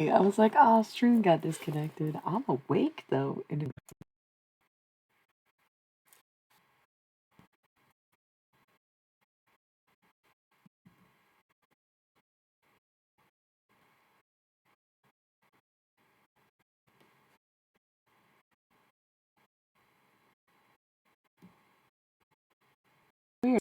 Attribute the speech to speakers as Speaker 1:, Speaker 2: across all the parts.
Speaker 1: I was like, oh, stream got disconnected. I'm awake though. And weird.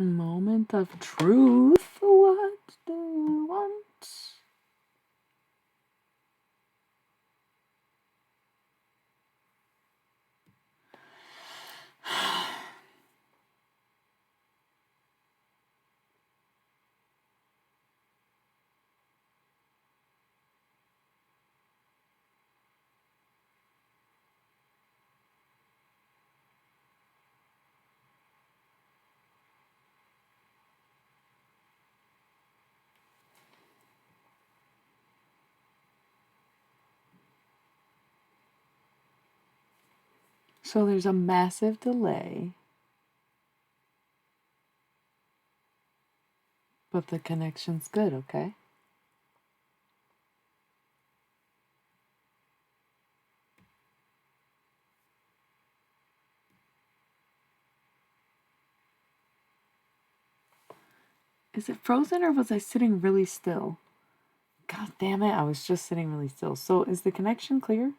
Speaker 1: Moment of truth. What do you want? So there's a massive delay, but the connection's good, okay? Is it frozen or was I sitting really still? God damn it, I was just sitting really still. So is the connection clear?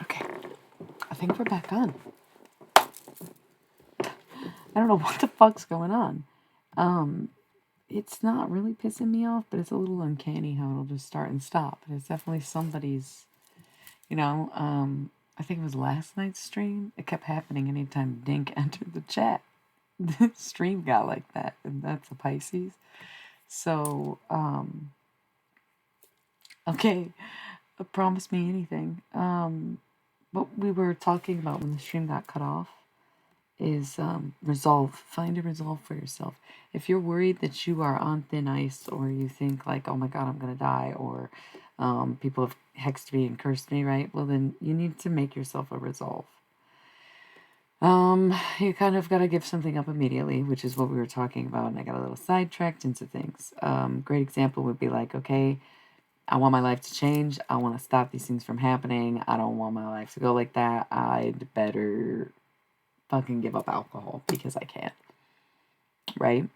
Speaker 1: Okay, I think we're back on. I don't know what the fuck's going on. It's not really pissing me off, but it's a little uncanny how it'll just start and stop. And it's definitely somebody's, I think it was last night's stream. It kept happening anytime Dink entered the chat. The stream got like that, and that's a Pisces. So, okay, promise me anything. What we were talking about when the stream got cut off is resolve. Find a resolve for yourself. If you're worried that you are on thin ice, or you think like, oh my God, I'm gonna die, or people have hexed me and cursed me, right? Well, then you need to make yourself a resolve. You kind of got to give something up immediately, which is what we were talking about, and I got a little sidetracked into things. Great example would be like, okay, I want my life to change. I want to stop these things from happening. I don't want my life to go like that. I'd better fucking give up alcohol because I can't, right?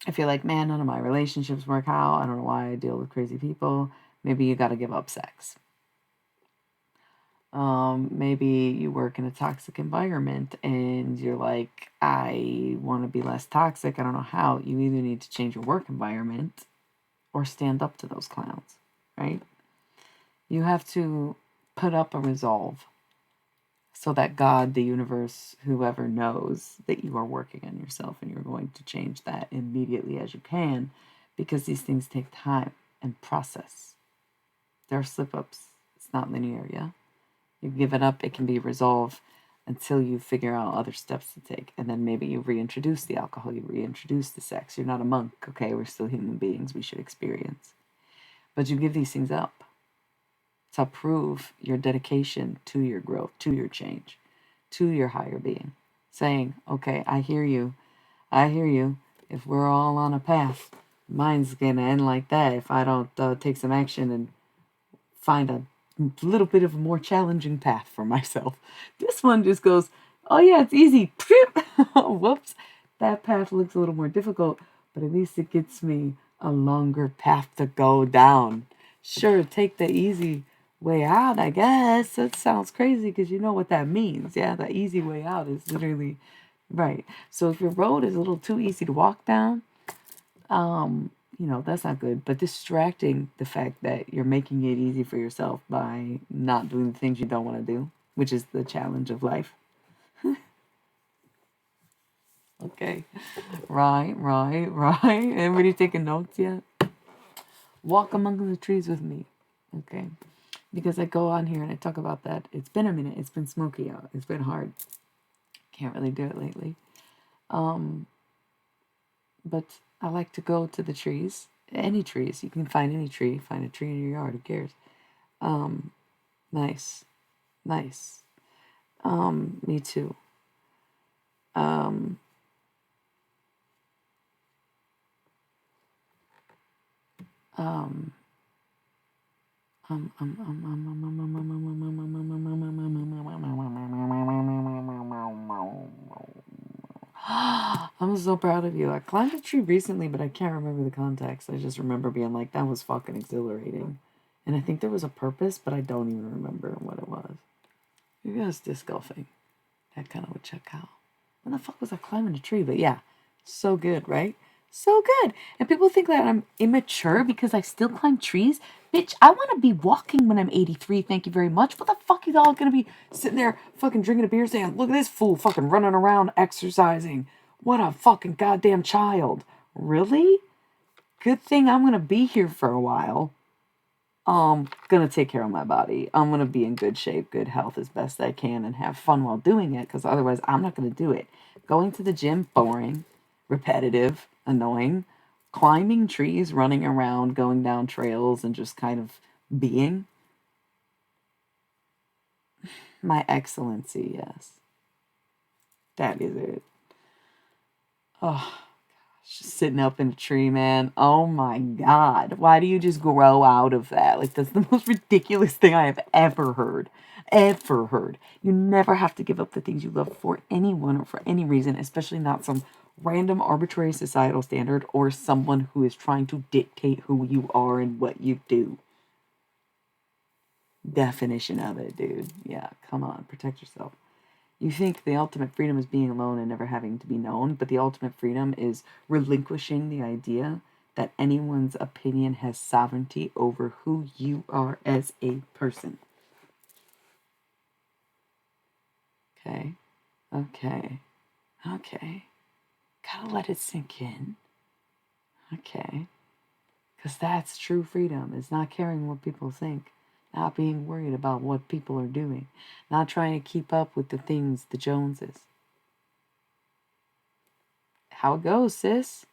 Speaker 1: I feel like, man, none of my relationships work out. I don't know why I deal with crazy people. Maybe you got to give up sex. Maybe you work in a toxic environment and you're like, I want to be less toxic. I don't know how. You either need to change your work environment or stand up to those clowns, right? You have to put up a resolve so that God, the universe, whoever knows that you are working on yourself and you're going to change that immediately as you can, because these things take time and process. There are slip-ups. It's not linear, yeah? You give it up, it can be resolved until you figure out other steps to take. And then maybe you reintroduce the alcohol, you reintroduce the sex. You're not a monk, okay? We're still human beings. We should experience. But you give these things up to prove your dedication to your growth, to your change, to your higher being. Saying, okay, I hear you. I hear you. If we're all on a path, mine's going to end like that if I don't take some action and find a little bit of a more challenging path for myself. This one just goes, oh yeah, it's easy. Whoops. That path looks a little more difficult, but at least it gets me a longer path to go down. Sure, take the easy way out, I guess. That sounds crazy because you know what that means. Yeah, the easy way out is literally right. So if your road is a little too easy to walk down, that's not good. But distracting the fact that you're making it easy for yourself by not doing the things you don't want to do, which is the challenge of life. Okay. Right. Everybody taking notes yet? Walk among the trees with me. Okay. Because I go on here and I talk about that. It's been a minute. It's been smoky out. It's been hard. Can't really do it lately. But I like to go to the trees. Any trees. You can find any tree. Find a tree in your yard. Who cares? Nice. Me too. Um, I'm so proud of you. I climbed a tree recently, but I can't remember the context. I just remember being like, that was fucking exhilarating. And I think there was a purpose, but I don't even remember what it was. Maybe I was disc golfing. That kind of would check out. When the fuck was I climbing a tree? But yeah, so good, right? So good. And people think that I'm immature because I still climb trees. Bitch, I want to be walking when I'm 83. Thank you very much. What the fuck is all going to be sitting there fucking drinking a beer saying, look at this fool fucking running around exercising. What a fucking goddamn child. Really? Good thing I'm going to be here for a while. Gonna take care of my body. I'm gonna be in good shape, good health as best I can, and have fun while doing it, because otherwise I'm not gonna do it. Going to the gym, boring, repetitive, annoying. Climbing trees, running around, going down trails, and just kind of being my excellency, yes. That is it. Oh, just sitting up in a tree, man. Oh my God. Why do you just grow out of that? Like, that's the most ridiculous thing I have ever heard. Ever heard. You never have to give up the things you love for anyone or for any reason, especially not some random arbitrary societal standard or someone who is trying to dictate who you are and what you do. Definition of it, dude. Yeah, come on. Protect yourself. You think the ultimate freedom is being alone and never having to be known, but the ultimate freedom is relinquishing the idea that anyone's opinion has sovereignty over who you are as a person. Okay? Okay. Okay. Gotta let it sink in. Okay. Because that's true freedom, is not caring what people think, not being worried about what people are doing, not trying to keep up with the things, the Joneses. How it goes, sis.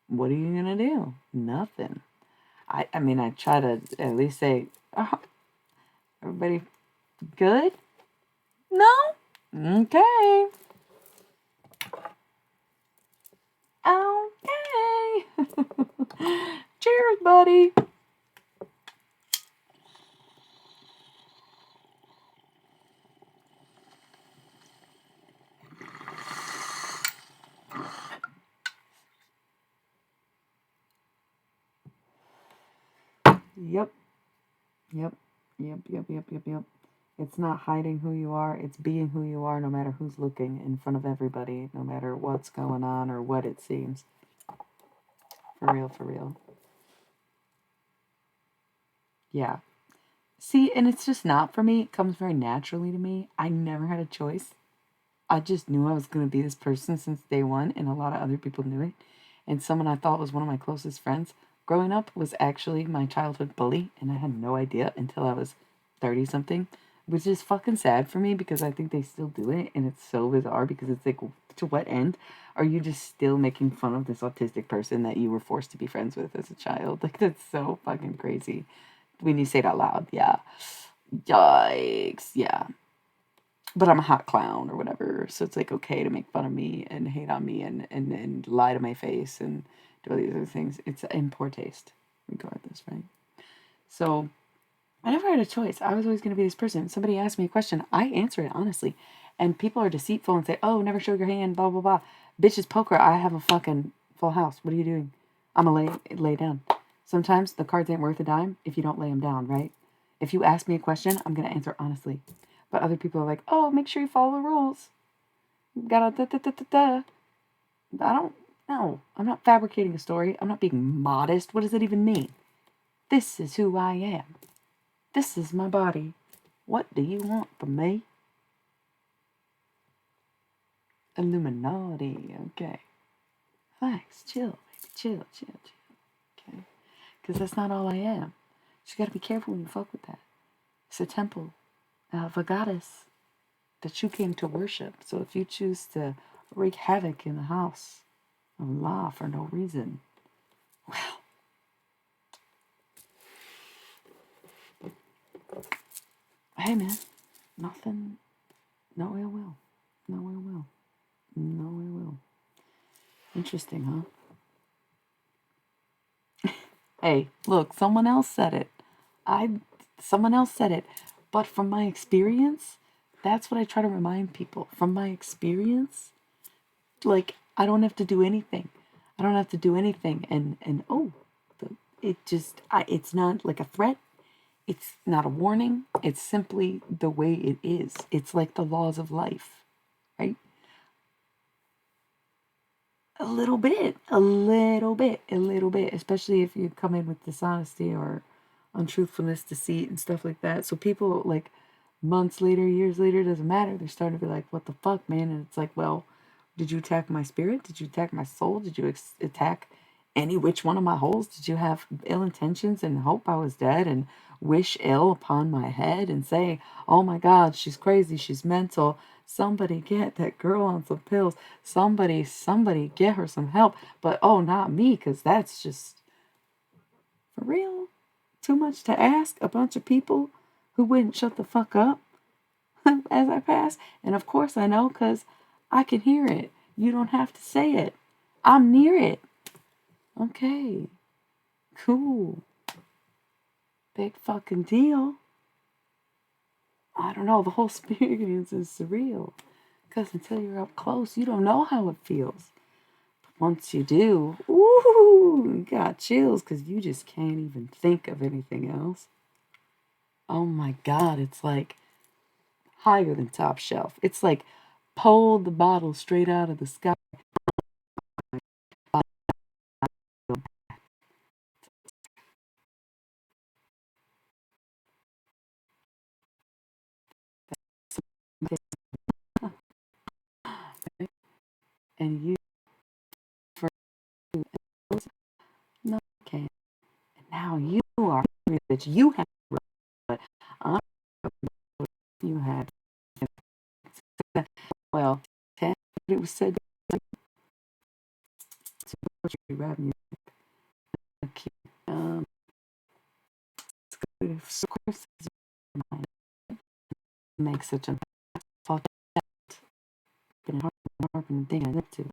Speaker 1: What are you gonna do? Nothing. I mean, I try to at least say, oh, everybody good? No? Okay. Okay. Cheers, buddy. Yep. Yep. Yep. It's not hiding who you are. It's being who you are no matter who's looking in front of everybody, no matter what's going on or what it seems. For real, for real. Yeah. See, and it's just not for me. It comes very naturally to me. I never had a choice. I just knew I was going to be this person since day one, and a lot of other people knew it. And someone I thought was one of my closest friends growing up was actually my childhood bully, and I had no idea until I was 30 something, which is fucking sad for me because I think they still do it, and it's so bizarre because it's like, to what end are you just still making fun of this autistic person that you were forced to be friends with as a child? Like, that's so fucking crazy when you say it out loud. Yeah. Yikes. Yeah, but I'm a hot clown or whatever. So it's like okay to make fun of me and hate on me and lie to my face and do all these other things. It's in poor taste, regardless, right? So I never had a choice. I was always going to be this person. Somebody asked me a question, I answer it honestly. And people are deceitful and say, oh, never show your hand, blah, blah, blah. Bitches poker, I have a fucking full house. What are you doing? I'm going to lay down. Sometimes the cards ain't worth a dime if you don't lay them down, right? If you ask me a question, I'm going to answer honestly. But other people are like, oh, make sure you follow the rules. Gotta da da da da da. I don't know. I'm not fabricating a story. I'm not being modest. What does it even mean? This is who I am. This is my body. What do you want from me? Illuminati. Okay. Relax. Chill, baby. Chill. Okay. Because that's not all I am. You gotta be careful when you fuck with that. It's a temple of a goddess that you came to worship. So if you choose to wreak havoc in the house of law for no reason, well, hey man, nothing, no ill will. No ill will. No ill will. Interesting, huh? Hey, look, someone else said it. I Someone else said it. But from my experience, that's what I try to remind people. From my experience, like I don't have to do anything. I don't have to do anything and oh, it's not like a threat. It's not a warning. It's simply the way it is. It's like the laws of life, right? A little bit, a little bit, a little bit, especially if you come in with dishonesty or untruthfulness, deceit, and stuff like that. So people, like, months later, years later, doesn't matter. They're starting to be like, what the fuck, man? And it's like, well, did you attack my spirit? Did you attack my soul? Did you attack any which one of my holes? Did you have ill intentions and hope I was dead and wish ill upon my head and say, oh my God, she's crazy, she's mental. Somebody get that girl on some pills. Somebody get her some help. But oh, not me, because that's just for real. Too much to ask a bunch of people who wouldn't shut the fuck up as I pass. And of course I know because I can hear it. You don't have to say it. I'm near it. Okay. Cool. Big fucking deal. I don't know. The whole experience is surreal. Because until you're up close, you don't know how it feels. But once you do, ooh, you got chills because you just can't even think of anything else. Oh my God. It's like higher than top shelf. It's like pulled the bottle straight out of the sky. And you for no can. And now you are that you have, but I you had. Well, it was said to poetry rap music. Um, of course, makes such a fault and harping thing I live to.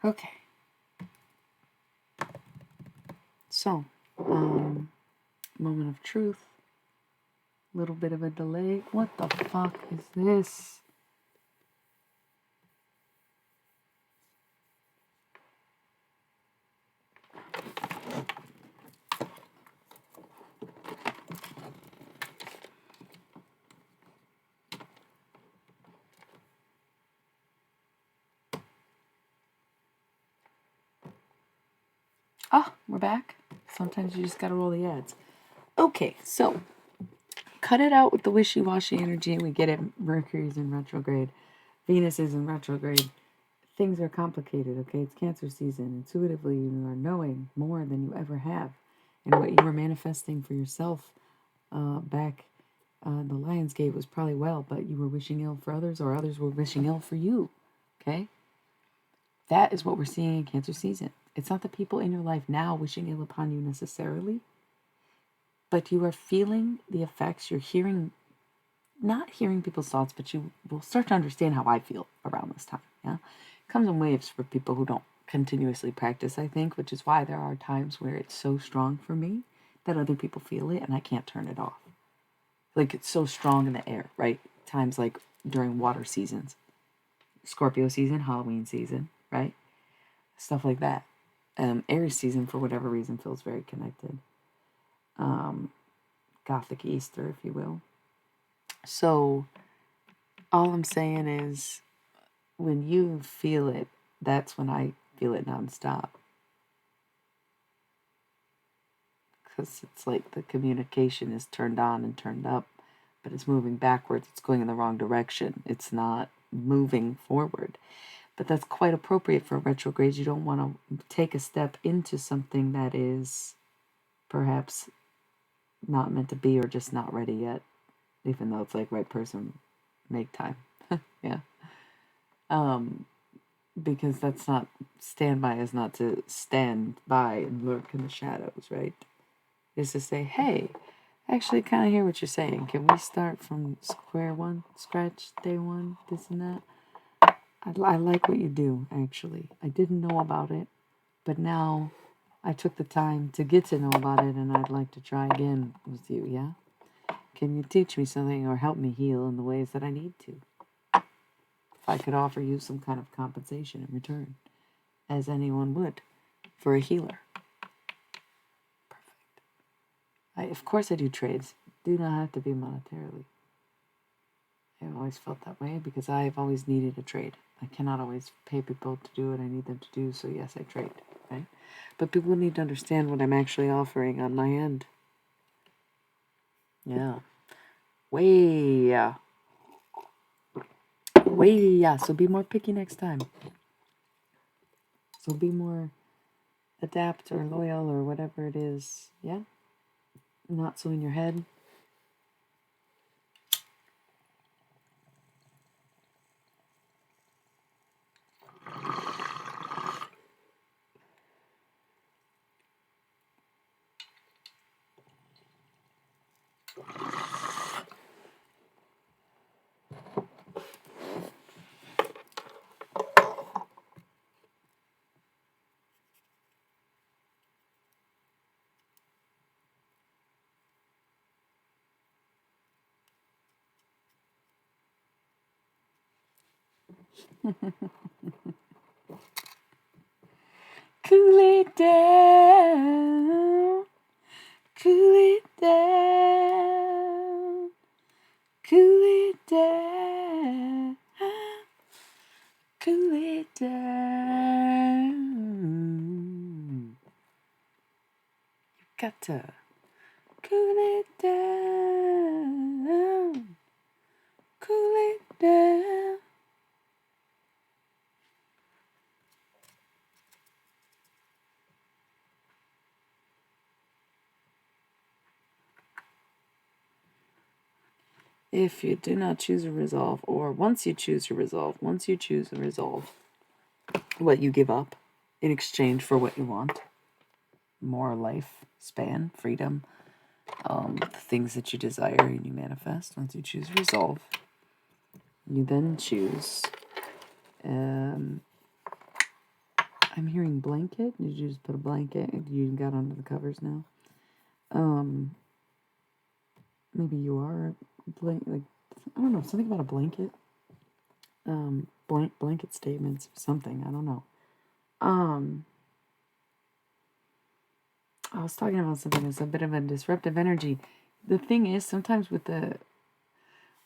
Speaker 1: Okay. So, moment of truth. Little bit of a delay. What the fuck is this? Ah, we're back. Sometimes you just gotta roll the ads. Okay, so cut it out with the wishy-washy energy. We get it. Mercury's in retrograde. Venus is in retrograde. Things are complicated, okay? It's Cancer season. Intuitively, you are knowing more than you ever have. And what you were manifesting for yourself back the Lion's Gate was probably well, but you were wishing ill for others, or others were wishing ill for you, okay? That is what we're seeing in Cancer season. It's not the people in your life now wishing ill upon you necessarily, but you are feeling the effects. You're hearing, not hearing people's thoughts, but you will start to understand how I feel around this time, yeah? It comes in waves for people who don't continuously practice, I think, which is why there are times where it's so strong for me that other people feel it and I can't turn it off. Like, it's so strong in the air, right? Times like during water seasons, Scorpio season, Halloween season, right? Stuff like that. Aries season, for whatever reason, feels very connected. Gothic Easter, if you will. So, all I'm saying is, when you feel it, that's when I feel it nonstop. Because it's like the communication is turned on and turned up, but it's moving backwards. It's going in the wrong direction. It's not moving forward. But that's quite appropriate for retrogrades. You don't want to take a step into something that is perhaps not meant to be or just not ready yet, even though it's like right person, make time. Yeah. Because that's not, stand by is not to stand by and lurk in the shadows, right? Is to say, hey, I actually kind of hear what you're saying. Can we start from square one, scratch day one, this and that? I like what you do, actually. I didn't know about it, but now I took the time to get to know about it, and I'd like to try again with you, yeah? Can you teach me something or help me heal in the ways that I need to? If I could offer you some kind of compensation in return, as anyone would for a healer. Perfect. Of course I do trades. Do not have to be monetarily. I've always felt that way because I've always needed a trade. I cannot always pay people to do what I need them to do, so yes, I trade, right? But people need to understand what I'm actually offering on my end. Yeah. Way. So be more picky next time. So be more adapt or loyal or whatever it is. Yeah? Not so in your head. Cool it down. Cool it down. Cool it down. Cool it down. You got to cool it down. Cool it down. If you do not choose a resolve, or once you choose a resolve, what you give up in exchange for what you want, more life span, freedom, the things that you desire and you manifest. Once you choose resolve, you then choose I'm hearing blanket. Did you just put a blanket? You got under the covers now. Um, maybe you are like I don't know, something about a blanket. Blanket statements, something. I don't know. Um, I was talking about something that's a bit of a disruptive energy. The thing is, sometimes when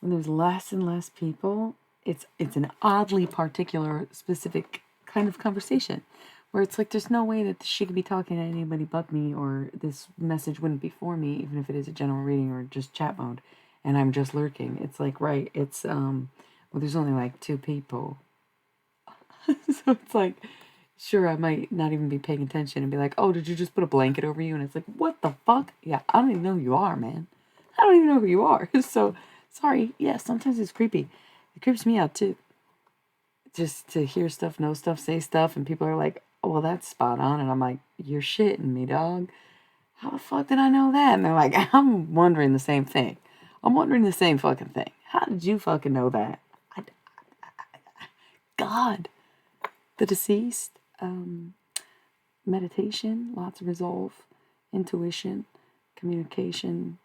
Speaker 1: there's less and less people, it's an oddly particular, specific kind of conversation, where it's like there's no way that she could be talking to anybody but me, or this message wouldn't be for me, even if it is a general reading or just chat mode, and I'm just lurking. It's like right, it's well, there's only like 2 people, so it's like sure, I might not even be paying attention and be like, oh, did you just put a blanket over you? And it's like, what the fuck? Yeah, I don't even know who you are, man. I don't even know who you are. So, sorry. Yeah, sometimes it's creepy. It creeps me out too. Just to hear stuff, know stuff, say stuff, and people are like, oh, well, that's spot on. And I'm like, you're shitting me, dog. How the fuck did I know that? And they're like, I'm wondering the same thing. I'm wondering the same fucking thing. How did you fucking know that? God. The deceased. Meditation, lots of resolve, intuition, communication,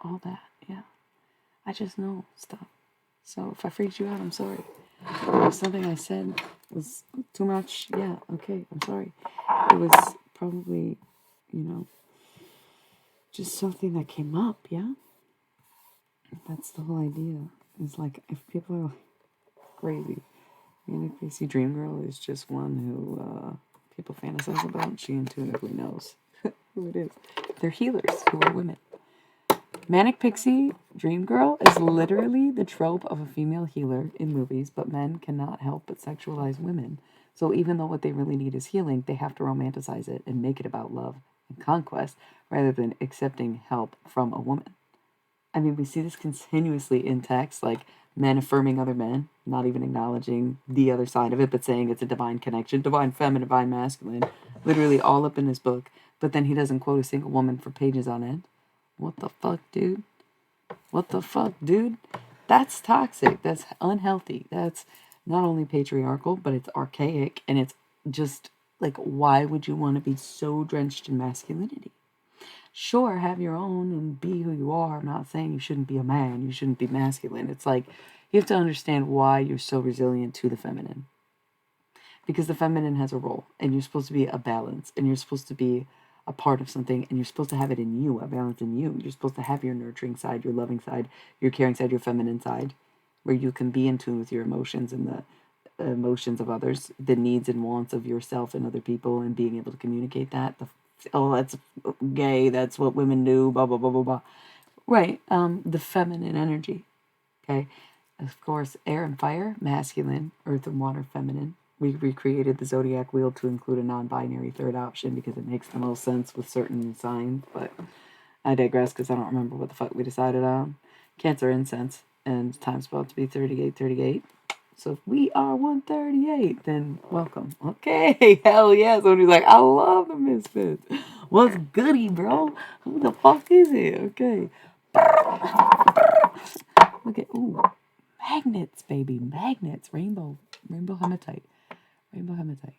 Speaker 1: all that. Yeah, I just know stuff. So if I freaked you out, I'm sorry. If something I said was too much, yeah, okay, I'm sorry. It was probably, just something that came up, yeah? That's the whole idea. It's like, if people are like crazy, Manic Pixie Dream Girl is just one who people fantasize about. She intuitively knows who it is. They're healers who are women. Manic Pixie Dream Girl is literally the trope of a female healer in movies, but men cannot help but sexualize women. So even though what they really need is healing, they have to romanticize it and make it about love and conquest rather than accepting help from a woman. I mean, we see this continuously in text, like men affirming other men, not even acknowledging the other side of it, but saying it's a divine connection, divine feminine, divine masculine, literally all up in this book. But then he doesn't quote a single woman for pages on end. What the fuck, dude? What the fuck, dude? That's toxic. That's unhealthy. That's not only patriarchal, but it's archaic. And it's just like, why would you want to be so drenched in masculinity? Sure, have your own and be who you are. I'm not saying you shouldn't be a man. You shouldn't be masculine. It's like, you have to understand why you're so resilient to the feminine. Because the feminine has a role, and you're supposed to be a balance, and you're supposed to be a part of something, and you're supposed to have it in you, a balance in you. You're supposed to have your nurturing side, your loving side, your caring side, your feminine side, where you can be in tune with your emotions and the emotions of others, the needs and wants of yourself and other people, and being able to communicate that. Oh, that's gay, that's what women do, blah, blah, blah, blah, blah. Right, the feminine energy, okay? Of course, air and fire, masculine, earth and water, feminine. We recreated the zodiac wheel to include a non-binary third option because it makes the most sense with certain signs, but I digress because I don't remember what the fuck we decided on. Cancer incense, and time's about to be 3838. So if we are 138, then welcome. Okay, hell yeah. Somebody's like, I love the Misfits. What's goody, bro? Who the fuck is it? Okay. Look at, ooh, magnets, baby, magnets. Rainbow hematite. Rainbow hematite.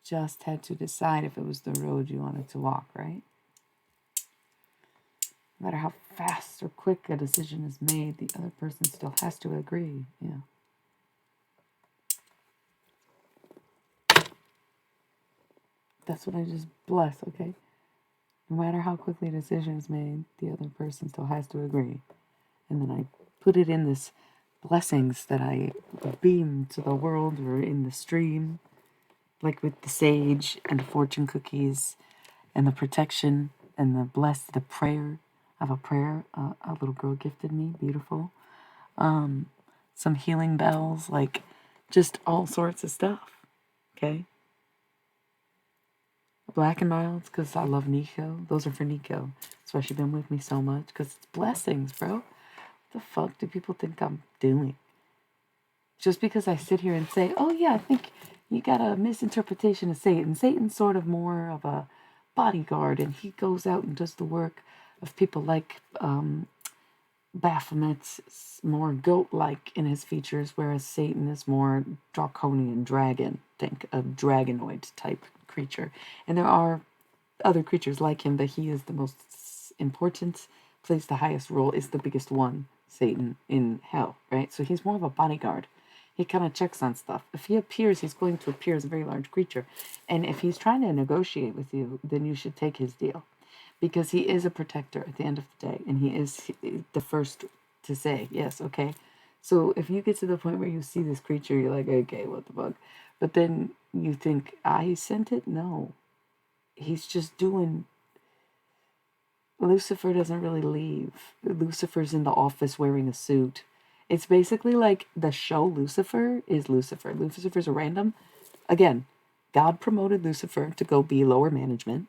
Speaker 1: Just had to decide if it was the road you wanted to walk, right? No matter how fast or quick a decision is made, the other person still has to agree. Yeah. That's what I just bless, okay? No matter how quickly a decision is made, the other person still has to agree. And then I put it in this blessings that I beam to the world or in the stream, like with the sage and the fortune cookies and the protection and the prayer. I have a prayer a little girl gifted me, beautiful. Some healing bells, like just all sorts of stuff, okay? Black and milds, because I love Nico. Those are for Nico. That's why she's been with me so much, because it's blessings, bro. What the fuck do people think I'm doing? Just because I sit here and say, oh yeah, I think you got a misinterpretation of Satan. Satan's sort of more of a bodyguard, and he goes out and does the work of people like Baphomet's more goat-like in his features, whereas Satan is more draconian dragon. Think a dragonoid type creature. And there are other creatures like him, but he is the most important, plays the highest role, is the biggest one, Satan, in hell, right? So he's more of a bodyguard. He kind of checks on stuff. If he appears, he's going to appear as a very large creature. And if he's trying to negotiate with you, then you should take his deal. Because he is a protector at the end of the day. And he is the first to say, yes, okay. So if you get to the point where you see this creature, you're like, okay, what the fuck? But then you think, I sent it? No. He's just doing. Lucifer doesn't really leave. Lucifer's in the office wearing a suit. It's basically like the show Lucifer is Lucifer. Lucifer's a random. Again, God promoted Lucifer to go be lower management,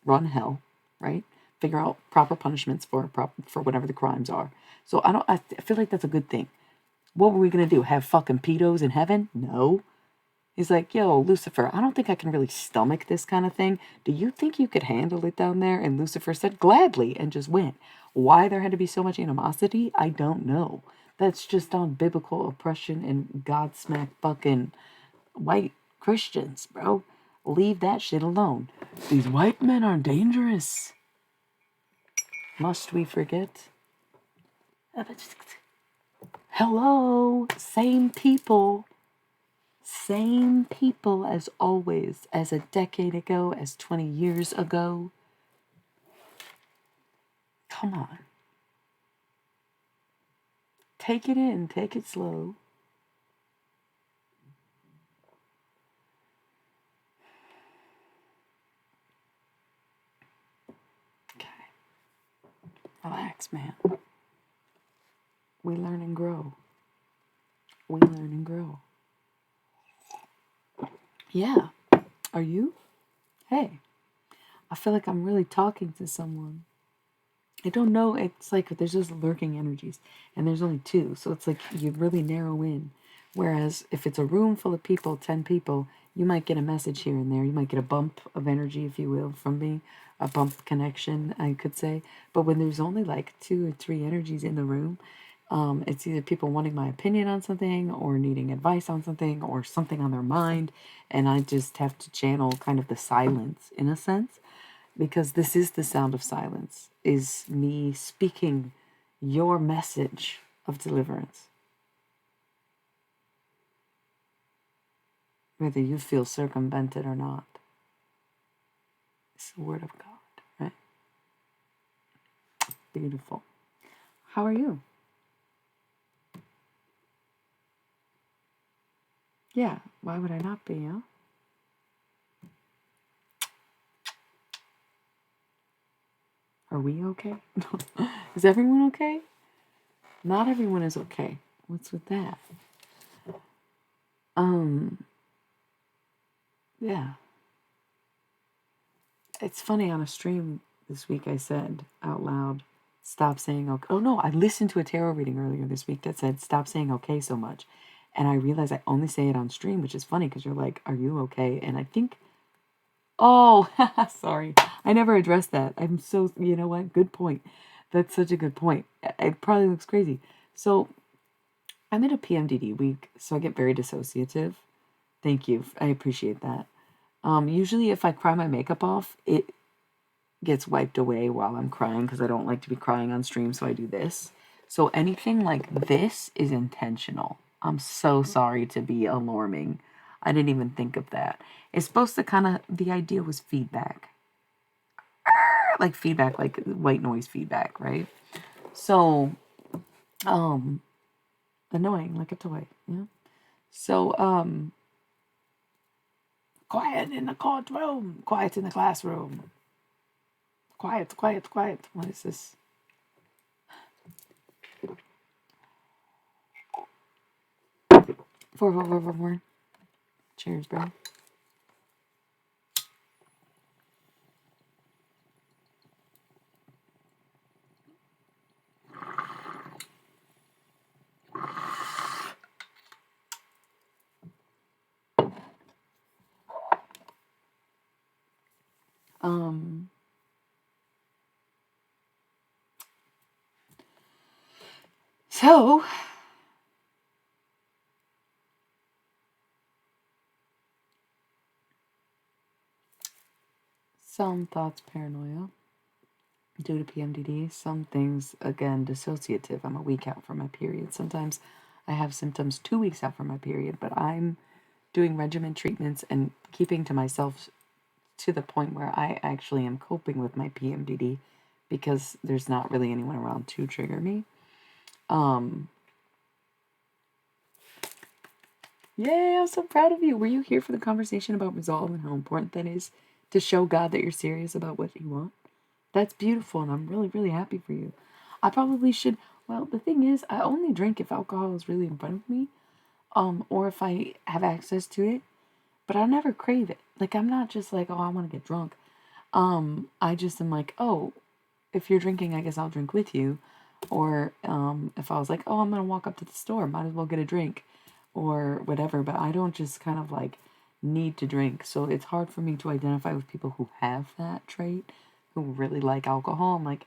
Speaker 1: run hell, right? Figure out proper punishments for whatever the crimes are. So I feel like that's a good thing. What were we gonna do? Have fucking pedos in heaven? No. He's like, yo, Lucifer, I don't think I can really stomach this kind of thing. Do you think you could handle it down there? And Lucifer said, gladly, and just went. Why there had to be so much animosity, I don't know. That's just on biblical oppression and Godsmack fucking white Christians, bro. Leave that shit alone. These white men are dangerous. Must we forget? Hello, same people. Same people as always, as a decade ago, as 20 years ago. Come on. Take it in, take it slow. Okay. Relax, man. We learn and grow. We learn and grow. Yeah. Are you? Hey. I feel like I'm really talking to someone. I don't know. It's like there's just lurking energies, and there's only two. So it's like you really narrow in. Whereas if it's a room full of people, 10 people, you might get a message here and there. You might get a bump of energy, if you will, from me. A bump connection, I could say. But when there's only like 2 or 3 energies in the room, it's either people wanting my opinion on something or needing advice on something or something on their mind. And I just have to channel kind of the silence in a sense. Because this is the sound of silence, is me speaking your message of deliverance. Whether you feel circumvented or not. It's the word of God, right? Beautiful. How are you? Yeah, why would I not be, huh? Are we okay? Is everyone okay? Not everyone is okay. What's with that? Yeah. It's funny, on a stream this week I said out loud, stop saying okay. Oh no, I listened to a tarot reading earlier this week that said stop saying okay so much. And I realized I only say it on stream, which is funny because you're like, are you okay? And I think, oh, sorry. I never addressed that. I'm so, you know what? Good point. That's such a good point. It probably looks crazy. So I'm in a PMDD week, so I get very dissociative. Thank you. I appreciate that. Usually if I cry my makeup off, it gets wiped away while I'm crying because I don't like to be crying on stream, so I do this. So anything like this is intentional. I'm so sorry to be alarming. I didn't even think of that. It's supposed to kind of, the idea was feedback. Like feedback, like white noise feedback, right? So, annoying, like a toy, yeah? So, quiet in the courtroom, quiet in the classroom. Quiet, quiet, quiet. What is this? Four. Cheers, bro. So, some thoughts paranoia due to PMDD, some things, again, dissociative. I'm a week out from my period. Sometimes I have symptoms 2 weeks out from my period, but I'm doing regimen treatments and keeping to myself to the point where I actually am coping with my PMDD because there's not really anyone around to trigger me. Yay, I'm so proud of you. Were you here for the conversation about resolve and how important that is to show God that you're serious about what you want? That's beautiful, and I'm really, really happy for you. I probably should. Well, the thing is, I only drink if alcohol is really in front of me, or if I have access to it. But I never crave it. Like I'm not just like, oh, I want to get drunk. I just am like, oh, if you're drinking, I guess I'll drink with you. Or if I was like, oh, I'm gonna walk up to the store, might as well get a drink, or whatever. But I don't just kind of like need to drink. So it's hard for me to identify with people who have that trait, who really like alcohol. I'm like,